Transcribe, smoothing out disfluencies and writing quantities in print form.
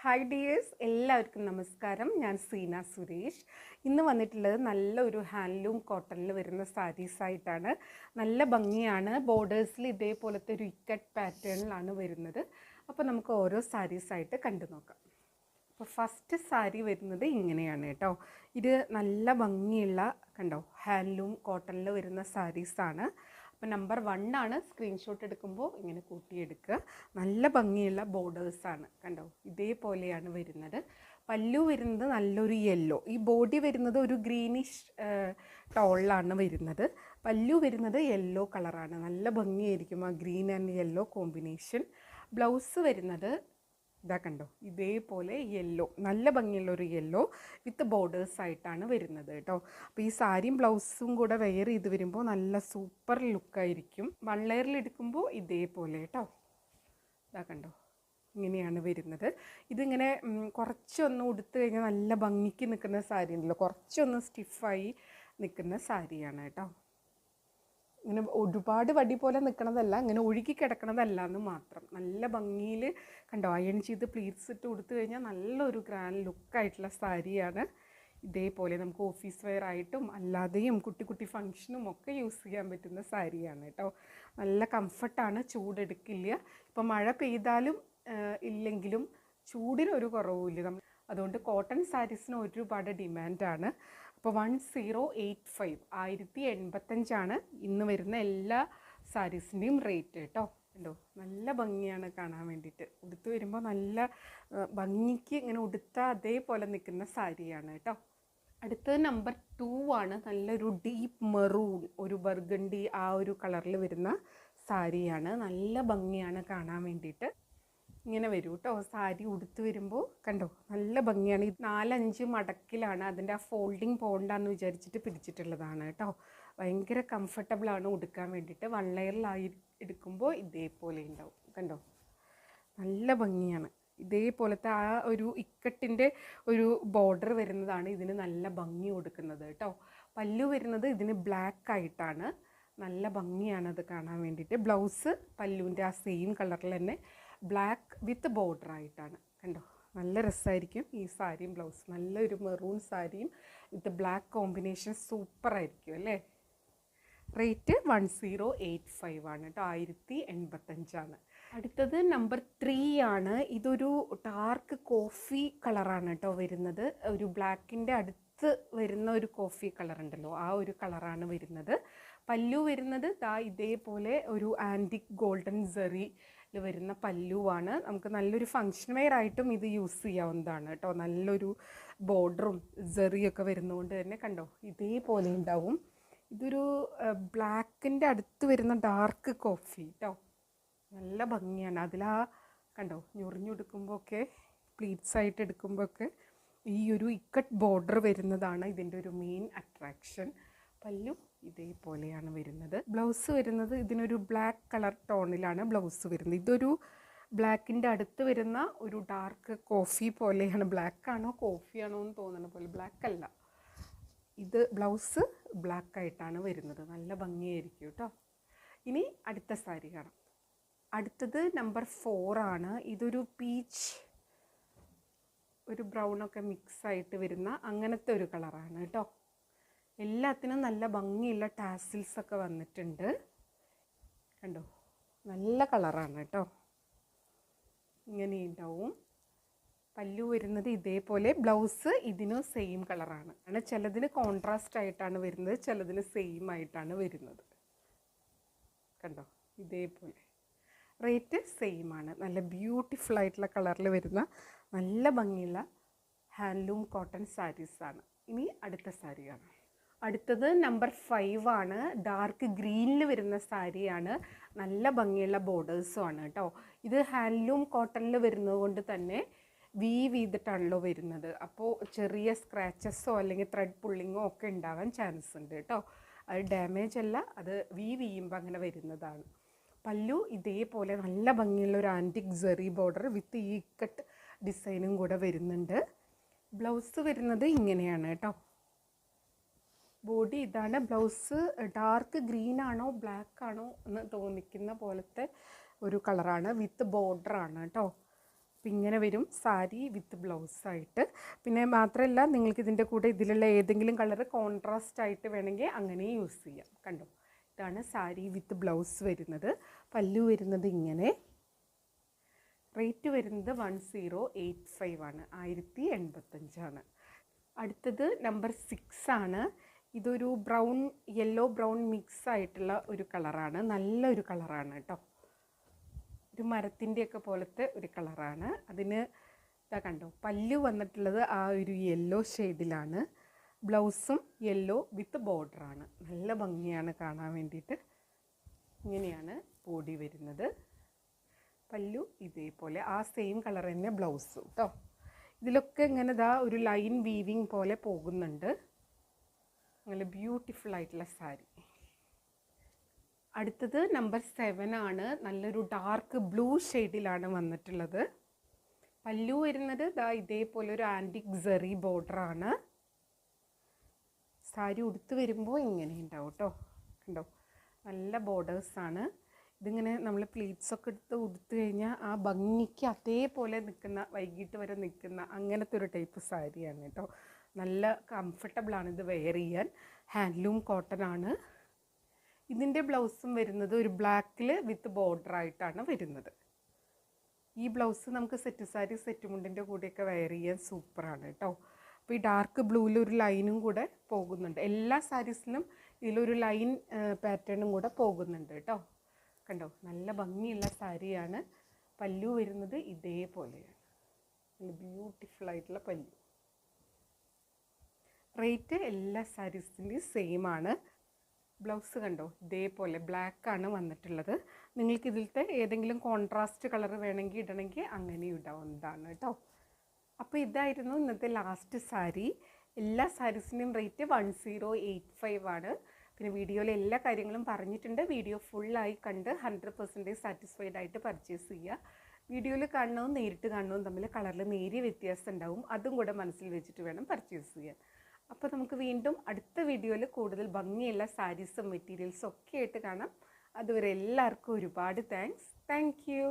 Hi dears, എല്ലാവർക്കും നമസ്കാരം. ഞാൻ സീന സുരേഷ്. ഇന്ന് വന്നിട്ടുള്ളത് നല്ലൊരു ഹാൻഡ്ലൂം കോട്ടണിൽ വരുന്ന സാരീസായിട്ടാണ്. നല്ല ഭംഗിയാണ്. ബോർഡേഴ്സിൽ ഇതേപോലത്തെ ഒരു ഇക്കട്ട് പാറ്റേണിലാണ് വരുന്നത്. അപ്പോൾ നമുക്ക് ഓരോ സാരീസായിട്ട് കണ്ടു നോക്കാം. അപ്പോൾ ഫസ്റ്റ് സാരി വരുന്നത് ഇങ്ങനെയാണ് കേട്ടോ. ഇത് നല്ല ഭംഗിയുള്ള കണ്ടോ ഹാൻഡ്ലൂം കോട്ടണിൽ വരുന്ന സാരീസാണ്. അപ്പോൾ നമ്പർ 1 ആണ്. സ്ക്രീൻഷോട്ട് എടുക്കുമ്പോൾ ഇങ്ങനെ കൂട്ടിയെടുക്കുക. നല്ല ഭംഗിയുള്ള ബോർഡേഴ്സാണ് കണ്ടോ, ഇതേപോലെയാണ് വരുന്നത്. പല്ലു വരുന്നത് നല്ലൊരു യെല്ലോ, ഈ ബോഡി വരുന്നത് ഒരു ഗ്രീനിഷ് ടോളിലാണ് വരുന്നത്. പല്ലു വരുന്നത് യെല്ലോ കളറാണ്. നല്ല ഭംഗിയായിരിക്കും ആ green and yellow combination. Blouse വരുന്നത് ഇതാ കണ്ടോ, ഇതേപോലെ യെല്ലോ, നല്ല ഭംഗിയുള്ളൊരു യെല്ലോ വിത്ത് ബോർഡേഴ്സ് ആയിട്ടാണ് വരുന്നത് കേട്ടോ. അപ്പോൾ ഈ സാരിയും ബ്ലൗസും കൂടെ വെയർ ചെയ്ത് വരുമ്പോൾ നല്ല സൂപ്പർ ലുക്കായിരിക്കും. വൺ ലെയറിൽ എടുക്കുമ്പോൾ ഇതേപോലെ കേട്ടോ. ഇതാ കണ്ടോ, ഇങ്ങനെയാണ് വരുന്നത്. ഇതിങ്ങനെ കുറച്ചൊന്ന് ഉടുത്ത് കഴിഞ്ഞാൽ നല്ല ഭംഗിക്ക് നിൽക്കുന്ന സാരി ഉണ്ടല്ലോ, കുറച്ചൊന്ന് സ്റ്റിഫായി നിൽക്കുന്ന സാരിയാണ് കേട്ടോ. ഇങ്ങനെ ഒരുപാട് വടി പോലെ നിൽക്കണതല്ല, ഇങ്ങനെ ഒഴുകി കിടക്കണതല്ല എന്ന് മാത്രം. നല്ല ഭംഗിയിൽ കണ്ടോ, അയൺ ചെയ്ത് പ്ലീറ്റ്സ് ഇട്ട് കൊടുത്തു കഴിഞ്ഞാൽ നല്ലൊരു ഗ്രാൻഡ് ലുക്കായിട്ടുള്ള സാരിയാണ്. ഇതേപോലെ നമുക്ക് ഓഫീസ് വെയർ ആയിട്ടും അല്ലാതെയും കുട്ടി കുട്ടി ഫങ്ഷനും ഒക്കെ യൂസ് ചെയ്യാൻ പറ്റുന്ന സാരിയാണ് കേട്ടോ. നല്ല കംഫർട്ടാണ്, ചൂടെടുക്കില്ല. ഇപ്പം മഴ പെയ്താലും ഇല്ലെങ്കിലും ചൂടിനൊരു കുറവുമില്ല. അതുകൊണ്ട് കോട്ടൺ സാരീസിന് ഒരുപാട് ഡിമാൻഡാണ്. അപ്പോൾ 1085 1085 ഇന്ന് വരുന്ന എല്ലാ സാരീസിൻ്റെയും റേറ്റ് കേട്ടോ. ഉണ്ടോ, നല്ല ഭംഗിയാണ് കാണാൻ വേണ്ടിയിട്ട്. ഉടുത്ത് വരുമ്പോൾ നല്ല ഭംഗിക്ക് ഇങ്ങനെ ഉടുത്താൽ അതേപോലെ നിൽക്കുന്ന സാരിയാണ് കേട്ടോ. അടുത്തത് നമ്പർ 2 ആണ്. നല്ലൊരു ഡീപ്പ് മെറൂൺ, ഒരു ബർഗണ്ടി ആ ഒരു കളറിൽ വരുന്ന സാരിയാണ്. നല്ല ഭംഗിയാണ് കാണാൻ വേണ്ടിയിട്ട്. ഇങ്ങനെ വരും കേട്ടോ സാരി ഉടുത്ത് വരുമ്പോൾ. കണ്ടോ, നല്ല ഭംഗിയാണ്. 4-5 മടക്കിലാണ്, അതിൻ്റെ ആ ഫോൾഡിങ് പോകണ്ടെന്ന് വിചാരിച്ചിട്ട് പിടിച്ചിട്ടുള്ളതാണ് കേട്ടോ. ഭയങ്കര കംഫർട്ടബിളാണ് ഉടുക്കാൻ വേണ്ടിയിട്ട്. വൺ ലെയറിലായി എടുക്കുമ്പോൾ ഇതേപോലെ ഉണ്ടാവും. കണ്ടോ, നല്ല ഭംഗിയാണ്. ഇതേപോലത്തെ ആ ഒരു ഇക്കട്ടിൻ്റെ ഒരു ബോർഡർ വരുന്നതാണ് ഇതിന് നല്ല ഭംഗി കൊടുക്കുന്നത് കേട്ടോ. പല്ലു വരുന്നത് ഇതിന് ബ്ലാക്ക് ആയിട്ടാണ്. നല്ല ഭംഗിയാണ് അത് കാണാൻ വേണ്ടിയിട്ട്. ബ്ലൗസ് പല്ലുവിൻ്റെ ആ സെയിം കളറിൽ തന്നെ ബ്ലാക്ക് വിത്ത് ബോർഡർ ആയിട്ടാണ്. കണ്ടോ, നല്ല രസമായിരിക്കും ഈ സാരിയും ബ്ലൗസ്. നല്ലൊരു മെറൂൺ സാരിയും വിത്ത് ബ്ലാക്ക് കോമ്പിനേഷൻ സൂപ്പറായിരിക്കും അല്ലേ. റേറ്റ് 1085 ആണ് കേട്ടോ, 1085. അടുത്തത് നമ്പർ 3 ആണ്. ഇതൊരു ഡാർക്ക് കോഫി കളറാണ് കേട്ടോ വരുന്നത്. ഒരു ബ്ലാക്കിൻ്റെ അടുത്ത് വരുന്ന ഒരു കോഫി കളർ ഉണ്ടല്ലോ, ആ ഒരു കളറാണ് വരുന്നത്. പല്ലു വരുന്നത് ഇതേപോലെ ഒരു ആൻറ്റിക് ഗോൾഡൻ സെറി വരുന്ന പല്ലുവാണ്. നമുക്ക് നല്ലൊരു ഫങ്ഷൻ വെയർ ആയിട്ടും ഇത് യൂസ് ചെയ്യാവുന്നതാണ് കേട്ടോ. നല്ലൊരു ബോർഡറും സെറിയൊക്കെ വരുന്നതുകൊണ്ട് തന്നെ കണ്ടോ ഇതേപോലെ ഉണ്ടാവും. ഇതൊരു ബ്ലാക്കിൻ്റെ അടുത്ത് വരുന്ന ഡാർക്ക് കോഫി കേട്ടോ. നല്ല ഭംഗിയാണ്. അതിലാ കണ്ടോ ഞൊറിഞ്ഞെടുക്കുമ്പോൾ ഒക്കെ, പ്ലീറ്റ്സ് ആയിട്ട് എടുക്കുമ്പോൾ ഒക്കെ ഈ ഒരു ഇക്കട്ട് ബോർഡർ വരുന്നതാണ് ഇതിൻ്റെ ഒരു മെയിൻ അട്രാക്ഷൻ. പല്ലു ഇതേപോലെയാണ് വരുന്നത്. ബ്ലൗസ് വരുന്നത് ഇതിനൊരു ബ്ലാക്ക് കളർ ടോണിലാണ് ബ്ലൗസ് വരുന്നത്. ഇതൊരു ബ്ലാക്കിൻ്റെ അടുത്ത് വരുന്ന ഒരു ഡാർക്ക് കോഫി പോലെയാണ്. ബ്ലാക്ക് ആണോ കോഫി ആണോ എന്ന് തോന്നുന്ന പോലെ. ബ്ലാക്ക് അല്ല, ഇത് ബ്ലൗസ് ബ്ലാക്ക് ആയിട്ടാണ് വരുന്നത്. നല്ല ഭംഗിയായിരിക്കും കേട്ടോ. ഇനി അടുത്ത സാരി കാണാം. അടുത്തത് നമ്പർ 4 ആണ്. ഇതൊരു പീച്ച്, ഒരു ബ്രൗണൊക്കെ മിക്സ് ആയിട്ട് വരുന്ന അങ്ങനത്തെ ഒരു കളറാണ് കേട്ടോ. എല്ലാത്തിനും നല്ല ഭംഗിയുള്ള ടാസിൽസൊക്കെ വന്നിട്ടുണ്ട്. കണ്ടോ, നല്ല കളറാണ് കേട്ടോ. ഇങ്ങനെ ഉണ്ടാവും. പല്ലു വരുന്നത് ഇതേപോലെ. ബ്ലൗസ് ഇതിന് സെയിം കളറാണ്. ചിലതിന് കോൺട്രാസ്റ്റ് ആയിട്ടാണ് വരുന്നത്, ചിലതിന് സെയിം ആയിട്ടാണ് വരുന്നത്. കണ്ടോ, ഇതേപോലെ. റേറ്റ് സെയിം ആണ്. നല്ല ബ്യൂട്ടിഫുൾ ആയിട്ടുള്ള കളറിൽ വരുന്ന നല്ല ഭംഗിയുള്ള ഹാൻഡ്ലൂം കോട്ടൺ സാരീസാണ്. ഇനി അടുത്ത സാരി കാണാം. അടുത്തത് നമ്പർ 5 ആണ്. ഡാർക്ക് ഗ്രീനിൽ വരുന്ന സാരിയാണ്. നല്ല ഭംഗിയുള്ള ബോർഡേഴ്സും ആണ് കേട്ടോ. ഇത് ഹാൻഡ്ലൂം കോട്ടണിൽ വരുന്നത് കൊണ്ട് തന്നെ വീവ് ചെയ്തിട്ടാണല്ലോ വരുന്നത്. അപ്പോൾ ചെറിയ സ്ക്രാച്ചസോ അല്ലെങ്കിൽ ത്രെഡ് പുള്ളിങ്ങോ ഒക്കെ ഉണ്ടാവാൻ ചാൻസ് ഉണ്ട് കേട്ടോ. അത് ഡാമേജ് അല്ല, അത് വീവ് ചെയ്യുമ്പോൾ അങ്ങനെ വരുന്നതാണ്. പല്ലു ഇതേപോലെ നല്ല ഭംഗിയുള്ള ഒരു ആൻറ്റിക് സെറി ബോർഡർ വിത്ത് ഈ കട്ട് ഡിസൈനും കൂടെ വരുന്നുണ്ട്. ബ്ലൗസ് വരുന്നത് ഇങ്ങനെയാണ് കേട്ടോ. ബോഡി ഇതാണ്. ബ്ലൗസ് ഡാർക്ക് ഗ്രീൻ ആണോ ബ്ലാക്ക് ആണോ എന്ന് തോന്നിക്കുന്ന പോലത്തെ ഒരു കളറാണ് വിത്ത് ബോർഡറാണ് കേട്ടോ. അപ്പം ഇങ്ങനെ വരും സാരി വിത്ത് ബ്ലൗസായിട്ട്. പിന്നെ മാത്രമല്ല നിങ്ങൾക്ക് ഇതിൻ്റെ കൂടെ ഇതിലുള്ള ഏതെങ്കിലും കളർ കോൺട്രാസ്റ്റ് ആയിട്ട് വേണമെങ്കിൽ അങ്ങനെ യൂസ് ചെയ്യാം. കണ്ടോ, ഇതാണ് സാരി വിത്ത് ബ്ലൗസ് വരുന്നത്. പല്ലു വരുന്നത് ഇങ്ങനെ. റേറ്റ് വരുന്നത് 1085 ആണ്, 1085. അടുത്തത് നമ്പർ 6 ആണ്. ഇതൊരു ബ്രൗൺ യെല്ലോ ബ്രൗൺ മിക്സ് ആയിട്ടുള്ള ഒരു കളറാണ്. നല്ലൊരു കളറാണ് കേട്ടോ. ഒരു മരത്തിൻ്റെയൊക്കെ പോലത്തെ ഒരു കളറാണ്. അതിന് ഇതാ കണ്ടോ, പല്ലു വന്നിട്ടുള്ളത് ആ ഒരു യെല്ലോ ഷെയ്ഡിലാണ്. ബ്ലൗസും യെല്ലോ വിത്ത് ബോർഡറാണ്. നല്ല ഭംഗിയാണ് കാണാൻ വേണ്ടിയിട്ട്. ഇങ്ങനെയാണ് ബോഡി വരുന്നത്. പല്ലു ഇതേപോലെ ആ സെയിം കളർ തന്നെ ബ്ലൗസും കേട്ടോ. ഇതിലൊക്കെ ഇങ്ങനെ ഇതാ ഒരു ലൈൻ വീവിങ് പോലെ പോകുന്നുണ്ട്. നല്ല ബ്യൂട്ടിഫുൾ ആയിട്ടുള്ള സാരി. അടുത്തത് നമ്പർ 7 ആണ്. നല്ലൊരു ഡാർക്ക് ബ്ലൂ ഷെയ്ഡിലാണ് വന്നിട്ടുള്ളത്. പല്ലു വരുന്നത് ദാ ഇതേപോലെ ഒരു ആൻറ്റിക് സെറി ബോർഡറാണ്. സാരി ഉടുത്ത് വരുമ്പോൾ ഇങ്ങനെ ഉണ്ടാവും കേട്ടോ. കണ്ടോ, നല്ല ബോർഡേഴ്സാണ്. ഇതിങ്ങനെ നമ്മൾ പ്ലീറ്റ്സൊക്കെ എടുത്ത് ഉടുത്ത് കഴിഞ്ഞാൽ ആ ഭംഗിക്ക് അതേപോലെ നിൽക്കുന്ന, വൈകിട്ട് വരെ നിൽക്കുന്ന അങ്ങനത്തെ ഒരു ടൈപ്പ് സാരിയാണ് കേട്ടോ. നല്ല കംഫർട്ടബിളാണ് ഇത് വെയർ ചെയ്യാൻ. ഹാൻഡ്ലൂം കോട്ടൺ ആണ്. ഇതിൻ്റെ ബ്ലൗസും വരുന്നത് ഒരു ബ്ലാക്കിൽ വിത്ത് ബോർഡറായിട്ടാണ് വരുന്നത്. ഈ ബ്ലൗസ് നമുക്ക് സെറ്റ് സാരി സെറ്റ് മുണ്ടിൻ്റെ കൂടെയൊക്കെ വെയർ ചെയ്യാൻ സൂപ്പറാണ് കേട്ടോ. അപ്പോൾ ഈ ഡാർക്ക് ബ്ലൂവിൽ ഒരു ലൈനും കൂടെ പോകുന്നുണ്ട്. എല്ലാ സാരീസിലും ഇതിലൊരു ലൈൻ പാറ്റേണും കൂടെ പോകുന്നുണ്ട് കേട്ടോ. കണ്ടോ, നല്ല ഭംഗിയുള്ള സാരിയാണ്. പല്ലു വരുന്നത് ഇതേപോലെയാണ്. നല്ല ബ്യൂട്ടിഫുൾ ആയിട്ടുള്ള പല്ലു. റേറ്റ് എല്ലാ സാരീസിൻ്റെയും സെയിം ആണ്. ബ്ലൗസ് കണ്ടോ, ഇതേപോലെ ബ്ലാക്കാണ് വന്നിട്ടുള്ളത്. നിങ്ങൾക്ക് ഇതിലത്തെ ഏതെങ്കിലും കോൺട്രാസ്റ്റ് കളർ വേണമെങ്കിൽ ഇടണമെങ്കിൽ അങ്ങനെ ഇടാവുന്നതാണ് കേട്ടോ. അപ്പോൾ ഇതായിരുന്നു ഇന്നത്തെ ലാസ്റ്റ് സാരി. എല്ലാ സാരീസിൻ്റെയും റേറ്റ് 1085 ആണ്. പിന്നെ വീഡിയോയിൽ എല്ലാ കാര്യങ്ങളും പറഞ്ഞിട്ടുണ്ട്. വീഡിയോ ഫുള്ളായി കണ്ട് 100% സാറ്റിസ്ഫൈഡ് ആയിട്ട് പർച്ചേസ് ചെയ്യുക. വീഡിയോയിൽ കാണുന്നതും നേരിട്ട് കാണുന്നതും തമ്മിൽ കളറിൽ നേരിയ വ്യത്യാസം ഉണ്ടാവും. അതും കൂടെ മനസ്സിൽ വെച്ചിട്ട് വേണം പർച്ചേസ് ചെയ്യാൻ. അപ്പോൾ നമുക്ക് വീണ്ടും അടുത്ത വീഡിയോയിൽ കൂടുതൽ ഭംഗിയുള്ള സാരീസും മെറ്റീരിയൽസും ഒക്കെ ആയിട്ട് കാണാം. അതുവരെ എല്ലാവർക്കും ഒരുപാട് താങ്ക്സ്. Thank you.